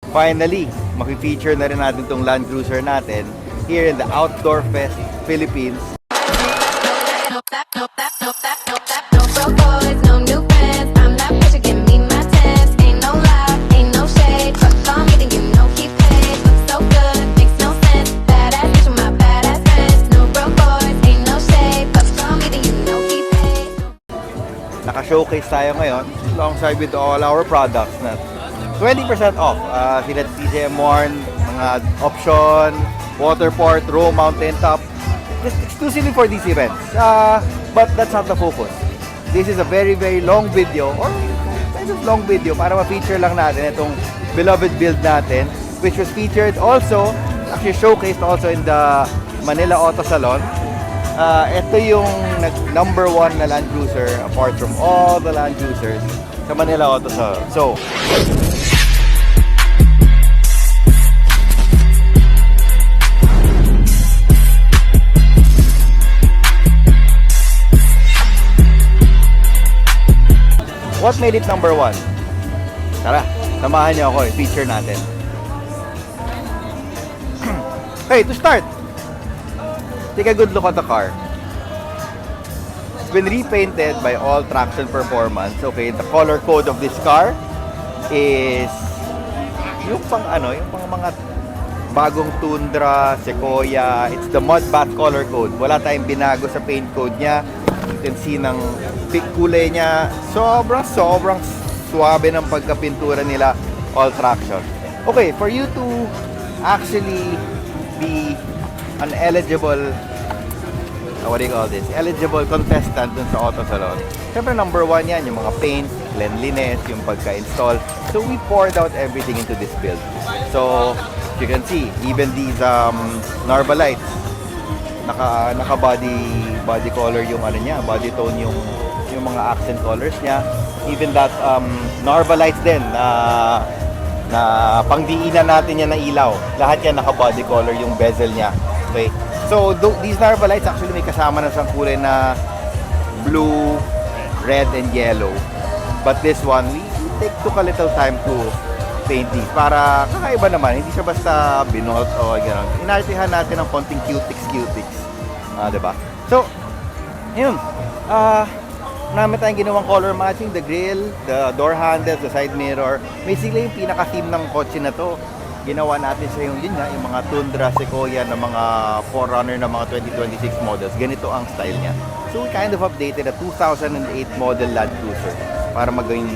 finally, makifeature na rin natin itong Land Cruiser natin here in the Outdoor Fest Philippines. Naka-showcase tayo ngayon alongside with all our products na 20% off. Sila TJM1, mga option, waterport, row, mountain top, just exclusively for these events. But that's not the focus. This is a very long video or kind of long video para ma-feature lang natin itong beloved build natin, which was featured also, actually showcased also in the Manila Auto Salon. Ito yung number 1 na Land Cruiser apart from all the Land Cruisers sa Manila Auto Salon. So, what made it number 1? Tara, samahan niyo ako, i-feature natin. Okay, to start, take a good look at the car. It's been repainted by All Traction Performance. Okay, the color code of this car is yung pang mga bagong Tundra, Sequoia. It's the mud bath color code. Wala tayong binago sa paint code niya. You can see ng kulay niya, sobrang suabe ng pagkapintura nila, All Traction. Okay, for you to actually be an eligible, eligible contestant dun sa Auto Salon. Siyempre number 1 yan, yung mga paint, cleanliness, yung pagka-install. So we poured out everything into this build. So you can see, even these Narva lights, naka body color yung ano niya, body tone yung mga accent colors niya. Even that Narva lights din na pangdiinan natin yan ng ilaw. Lahat yan naka body color yung bezel niya. Okay. So these Narva lights actually may kasama na siyang kulay na blue, red and yellow. But this one we took a little time to paint these para kakaiba naman, hindi siya basta binolt o gano'n. Inartihan natin ng konting cutics. Diba? So, yun. Marami tayong ginawang color matching, the grill, the door handles, the side mirror. Basically, yung pinaka-theme ng kotse na to, ginawa natin sa yung mga Tundra, Sequoia na mga Forerunner na mga 2026 models. Ganito ang style niya. So, we kind of updated a 2008 model Land Cruiser para magawin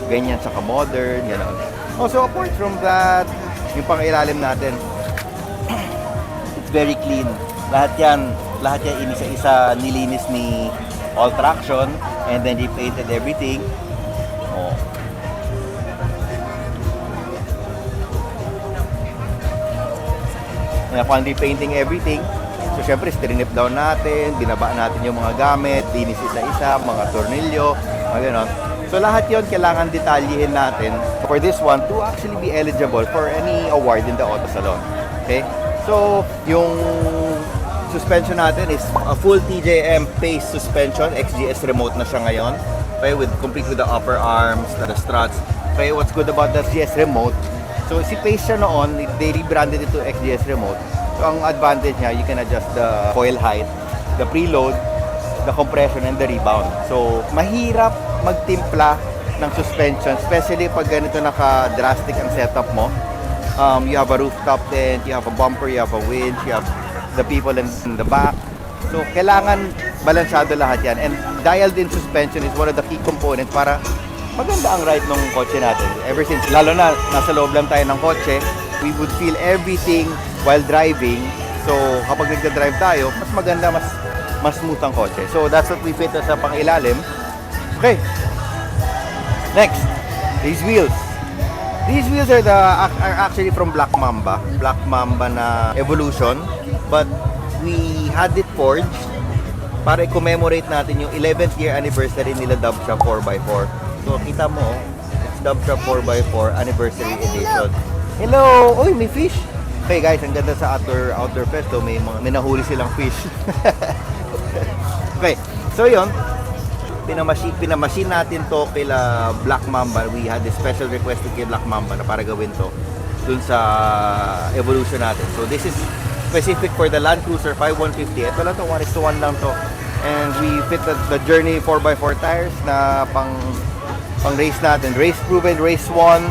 ganyan sa modern, gano'n. Also, apart from that, yung pang-ilalim natin, it's very clean. Lahat yan isa-isa nilinis ni All Traction and then repainted everything. Oh. Upon repainting everything, so syempre strinip down natin, binaba natin yung mga gamit, linis isa-isa, mga tornilyo, mga ganon. So lahat yon kailangan detalyihin natin for this one to actually be eligible for any award in the Auto Salon. Okay? So, yung suspension natin is a full TJM Pace suspension, XGS remote na siya ngayon. Okay, complete with the upper arms, the struts. Okay, what's good about the XGS remote? So, si Pace siya noon, they rebranded it to XGS remote. So, ang advantage niya, you can adjust the coil height, the preload, the compression, and the rebound. So, mahirap magtimpla ng suspension, especially pag ganito naka-drastic ang setup mo. You have a rooftop tent, you have a bumper, you have a winch, you have the people in the back. So, kailangan balansyado lahat yan. And dialed-in suspension is one of the key components para maganda ang ride ng kotse natin. Ever since, lalo na nasa loob lang tayo ng kotse, we would feel everything while driving. So, kapag nagda-drive tayo, mas maganda, mas smooth ang kotse. So, that's what we fit sa pang-ilalim. Okay. Next, these wheels. These wheels are actually from Black Mamba. Black Mamba na Evolution. But we had it forged para i-commemorate natin yung 11th year anniversary nila Dub Shop 4x4. So, kita mo, it's Dub Shop 4x4 anniversary edition. Hello! Uy, may fish! Okay guys, ang ganda sa outdoor fest. So, may nahuli silang fish. Okay, so yun. Pinamachine natin to kila Black Mamba. We had a special request kay Black Mamba na para gawin to. dun sa Evolution natin. So this is specific for the Land Cruiser 5150. Ito lang to, 1:1 lang to. And we fit the Journey 4x4 tires na pang race natin. Race proven, race won.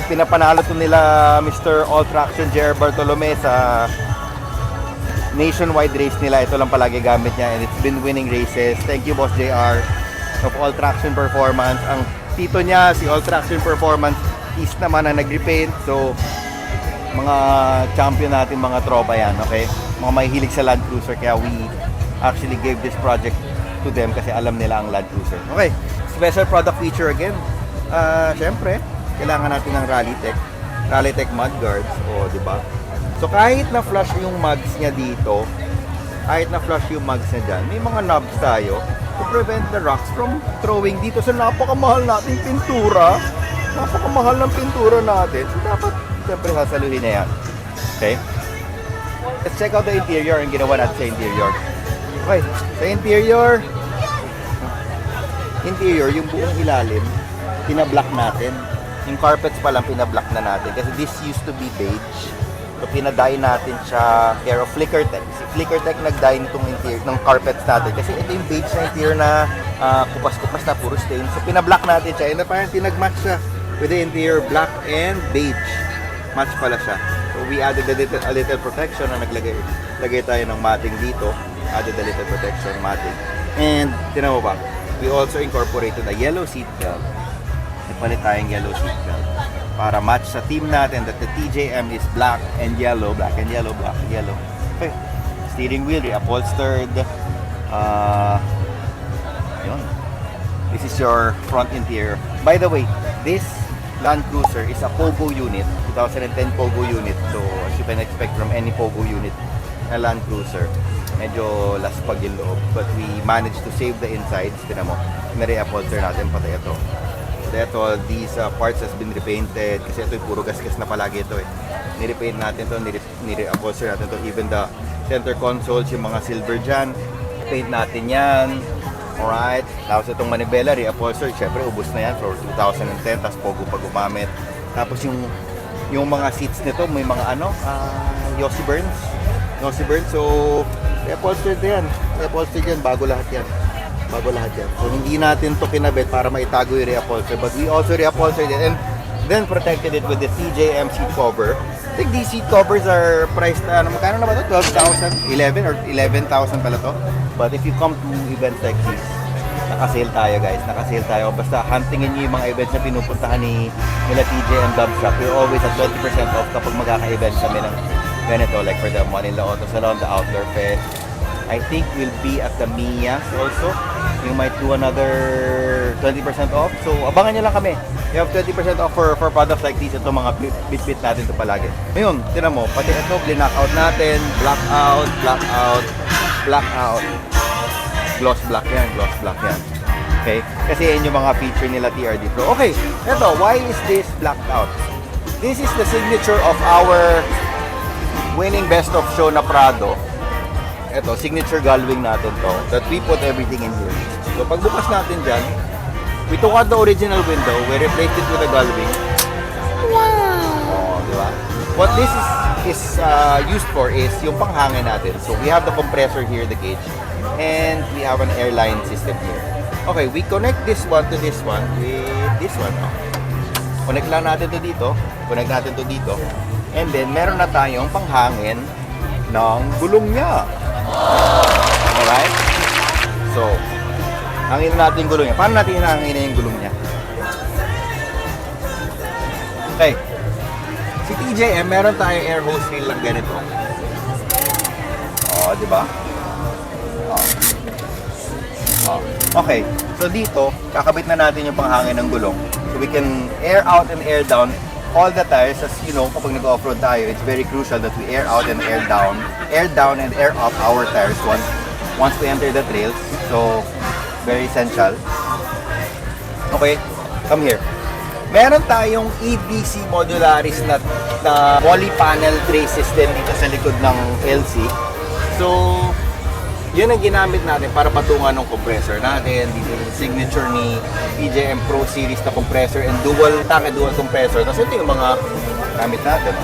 Pinapanalo to nila Mr. All Traction JR Bartolome sa nationwide race nila. Ito lang palagi gamit niya and it's been winning races. Thank you Boss JR of All Traction Performance. Ang tito niya, si All Traction Performance, is naman na nag-repaint. So, mga champion natin, mga tropa yan, okay? Mga mahihilig sa Land Cruiser, kaya we actually gave this project to them kasi alam nila ang Land Cruiser. Okay, special product feature again. Syempre, kailangan natin ng Rallytech mud guards, o di ba? So kahit na flush yung mugs niya dito, kahit na flush yung mugs niya dyan, may mga knobs tayo to prevent the rocks from throwing dito sa napakamahal nating pintura. Napakamahal ng pintura natin. So dapat, siyempre, sasaluhin na yan. Okay? Let's check out the interior ang ginawa natin sa interior. Okay, sa interior, yung buong ilalim, pinablock natin. Yung carpets pa lang pinablock na natin kasi this used to be beige. So pinadye natin siya care of Flickertech. Si Flickertech nag-dye nitong interior ng carpets natin kasi ito yung beige na interior na kupas-kupas na puro stain. So pinablock natin siya and parang tinag-match siya with the interior black and beige. Match pala siya. So we added a little protection na naglagay tayo ng matting dito. Added a little protection matting. And tinan mo ba? We also incorporated a yellow seat belt. Ipalit tayong yellow seat belt para match sa team natin that the TJM is black and yellow, black and yellow, black and yellow. Okay. Steering wheel reupholstered. Ayun. This is your front interior. By the way, this Land Cruiser is a Pogo unit, 2010 Pogo unit. So as you can expect from any Pogo unit na Land Cruiser, medyo laspag yung loob. But we managed to save the insides. Tinan mo, na-reupholster natin pati ito. Ito, these parts has been repainted kasi ito puro gasgas na palagi ito eh. Nirepaint natin to, nire-upholster natin to, even the center consoles, yung mga silver dyan, paint natin yan. Alright, tapos itong manibela, re-upholster, syempre ubos na yan for 2010, tapos Pogo pa gumamit. Tapos yung mga seats nito, may mga Yossi Burns, so re-upholstered yan, bago lahat yan. So hindi natin to kinabit para maitago yung reupholster, but we also reupholstered it and then protected it with the TJM seat cover. I think these seat covers are priced magkano na ba to? 12,000? 11 or 11,000 pala to. But if you come to events like this, naka-sale tayo guys, basta huntingin niyo yung mga events na pinupuntahan nila TJM Dub Shop. We're always at 20% off kapag magkaka-event kami ng ganito, like for the Manila Auto Salon, the Outdoor Fest. I think we'll be at the Mias also. You might do another 20% off. So, abangan nyo lang kami. You have 20% off for products like these. Ito mga bit-bit natin ito palagi. Ngayon, tinan mo, pati ito, blackout natin. Blackout. Gloss black yan. Okay? Kasi yan yung mga feature nila TRD Pro. Okay, ito, why is this blacked out? This is the signature of our winning best of show na Prado. Ito, signature gullwing natin to, that we put everything in here. So, pagbukas natin dyan, we took out the original window, we replaced it with a gullwing. Wow! Oh, di ba? What this is used for is yung panghangin natin. So, we have the compressor here, the gauge, and we have an airline system here. Okay, we connect this one to this one with this one. Oh. Connect lang natin to dito, and then meron na tayong panghangin ng gulong niya. Alright? So, hangin natin yung gulong niya. Paano natin hinahangin yung gulong niya? Okay. Si TJM, meron tayong air hose reel lang ganito. Oh, di ba? Oh. Okay. So dito, kakabit na natin yung panghangin ng gulong. So we can air out and air down all the tires. As you know, kapag nag-off-road tayo, it's very crucial that we air out and air down and air up our tires once we enter the trails. So, very essential. Okay, come here. Meron tayong EDC Modularis na poly-panel tray system dito sa likod ng LC. So, yun ang ginamit natin para patungan ng compressor natin. Dito yung signature ni TJM Pro Series na compressor and dual compressor. Tapos ito yung mga gamit natin.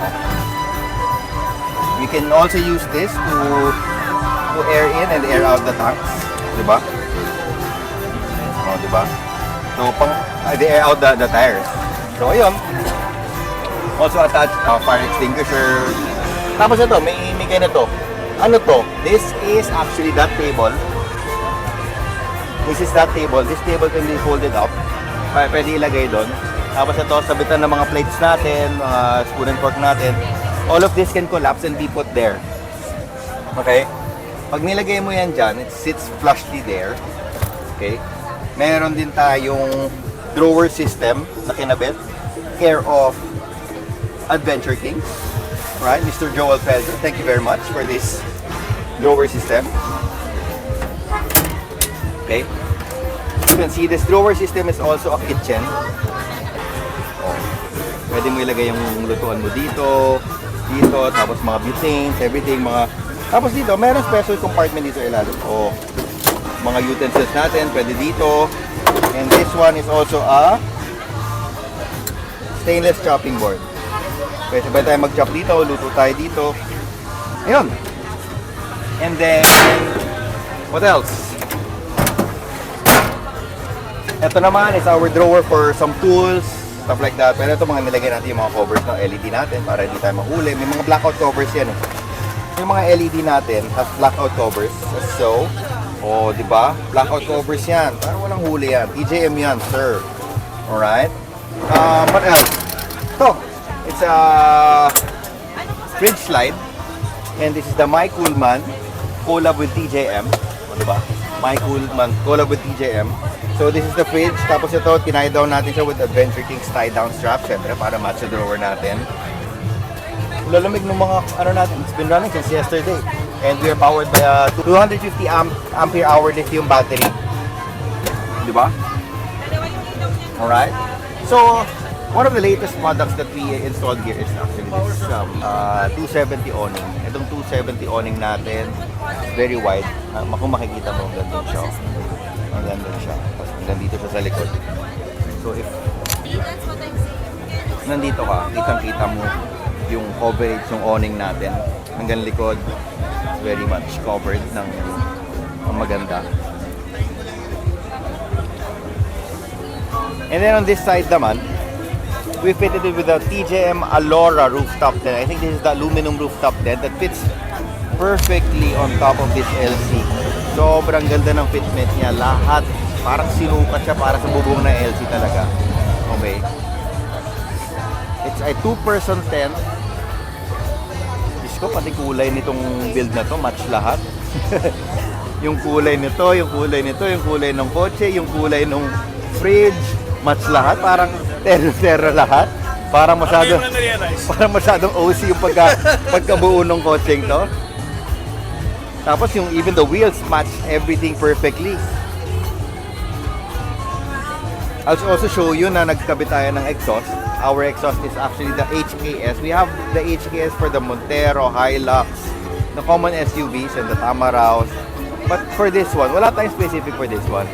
We can also use this to air in and air out the tanks. Diba? Oh, diba? So, they air out the tires. So, ayun. Also attach fire extinguisher. Tapos ito, may ganito. Ano to? This is actually that table. This is that table. This table can be folded up. Pwede ilagay doon. Tapos ito, sabitan ng mga plates natin, mga spoon and fork natin. All of this can collapse and be put there. Okay? Pag nilagay mo yan dyan, it sits flushly there. Okay? Meron din tayong drawer system na kinabit. Care of Adventure Kings. Right, Mr. Joel Felder, thank you very much for this drawer system. Okay. You can see this drawer system is also a kitchen. Oh. Pwede mo ilagay yung lutuan mo dito, tapos mga butanes, everything, tapos dito, meron special compartment dito ilalim. Oh. Mga utensils natin, pwede dito. And this one is also a stainless chopping board. Pwede ba tayo mag-chop dito, luto tayo dito. Ayun. And then, what else? Ito naman is our drawer for some tools, stuff like that. Pero ito mga nilagay natin yung mga covers ng LED natin para hindi tayo mahuli. May mga blackout covers yan eh. Yung mga LED natin has blackout covers. So, oh, di ba? Blackout covers yan. Parang walang huli yan. TJM yan, sir. Alright? What else? Ito. It's a fridge slide, and this is the My Coolman collab with TJM. O, diba? My Coolman collab with TJM. So this is the fridge. Tapos ito, tinay down natin siya with Adventure Kings tie down strap, syempre para match the drawer natin. Lalamig ng mga ano natin. It's been running since yesterday, and we are powered by a 250 ampere hour lithium battery. Diba? Alright. So one of the latest products that we installed here is actually this 270 awning. Itong 270 awning natin, very wide. Kung makikita mo, ang ganda siya. Ang ganda siya. Tapos hanggang dito siya sa likod. So if nandito ka, kitang-kita mo yung coverage ng awning natin. Hanggang likod, very much covered ng maganda. And then on this side naman, we fitted it with a TJM Alora rooftop tent. I think this is the aluminum rooftop tent that fits perfectly on top of this LC. Sobrang ganda ng fitment niya. Lahat parang sinukat siya para sa bubong na LC talaga. Okay. It's a 2-person tent. Diyos ko, pati kulay nitong build na to, match lahat. Yung kulay nito, yung kulay nito, yung kulay ng kotse, yung kulay ng fridge, match lahat. Parang terra lahat. Parang masyadong OC yung pagkabuo ng coaching to. Tapos yung even the wheels match everything perfectly. I'll also show you na nagkabit tayo ng exhaust. Our exhaust is actually the HKS. We have the HKS for the Montero, Hilux, the common SUVs and the Tamaraws. But for this one, wala tayong specific for this one.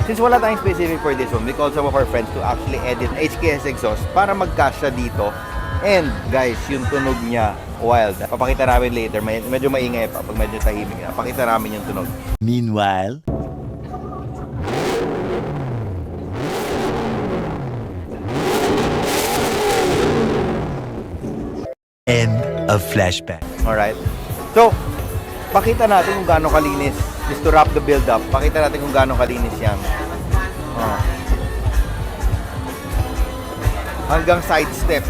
Since wala tayong specific for this one, we called some of our friends to actually edit HKS exhaust para mag-cash siya dito. And guys, yung tunog niya, wild. Papakita namin later. Medyo maingay pa pag medyo tahimik na. Pakita namin yung tunog. Meanwhile, end of flashback. Alright. So, pakita natin kung gaano kalinis. Just to wrap the build up, pakita natin kung gaano kalinis yan. Hanggang side step.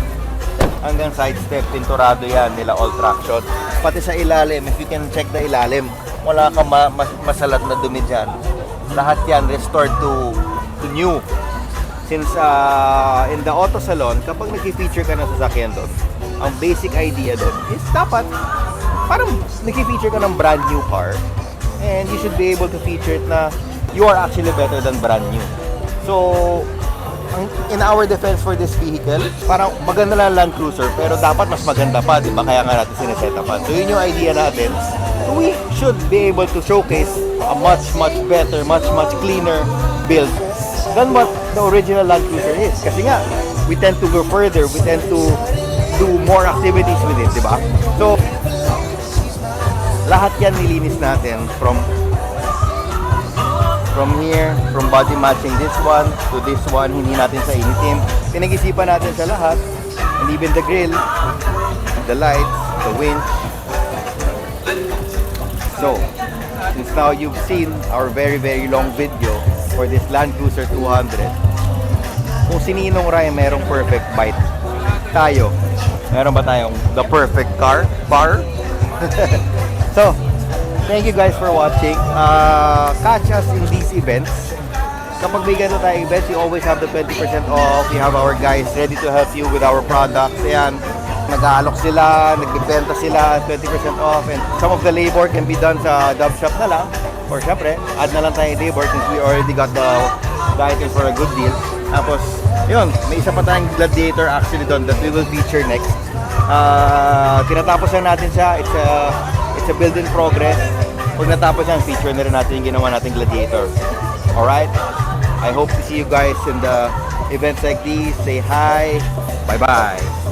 Hanggang side step, pinturado yan nila all traction. Pati sa ilalim, if you can check the ilalim, wala kang masalat na dumi dyan. Lahat yan restored to new. Since in the auto salon, kapag nag-feature ka ng sasakyan doon, ang basic idea doon is dapat parang nag-feature ka ng brand new car, and you should be able to feature it na you are actually better than brand new. So, in our defense for this vehicle, parang maganda lang Land Cruiser, pero dapat mas maganda pa, di ba? Kaya nga natin sinesetapan. So, yun yung idea natin. We should be able to showcase a much better, much cleaner build than what the original Land Cruiser is. Kasi nga, we tend to go further. We tend to do more activities with it, di ba? So, lahat yan nilinis natin from here, from body matching this one to this one, hindi natin sa initim. Pinag-isipan natin sa lahat, and even the grill, the lights, the winch. So, since now you've seen our very long video for this Land Cruiser 200, kung sininong ray merong perfect bite, tayo, meron ba tayong the perfect car? So, thank you guys for watching. Catch us in these events. Kapag may ganito tayong events, we always have the 20% off. We have our guys ready to help you with our products. Ayan, nag-aalok sila, nagbibenta sila, 20% off. And some of the labor can be done sa dub shop na lang. Or syempre, add na lang tayo yung labor since we already got the items for a good deal. Tapos, yun, may isa pa tayong Gladiator actually doon that we will feature next. Tinatapos lang natin siya. It's a build in progress. Pag natapos yan, feature na rin natin yung ginawa nating Gladiator. Alright? I hope to see you guys in the events like these. Say hi. Bye-bye.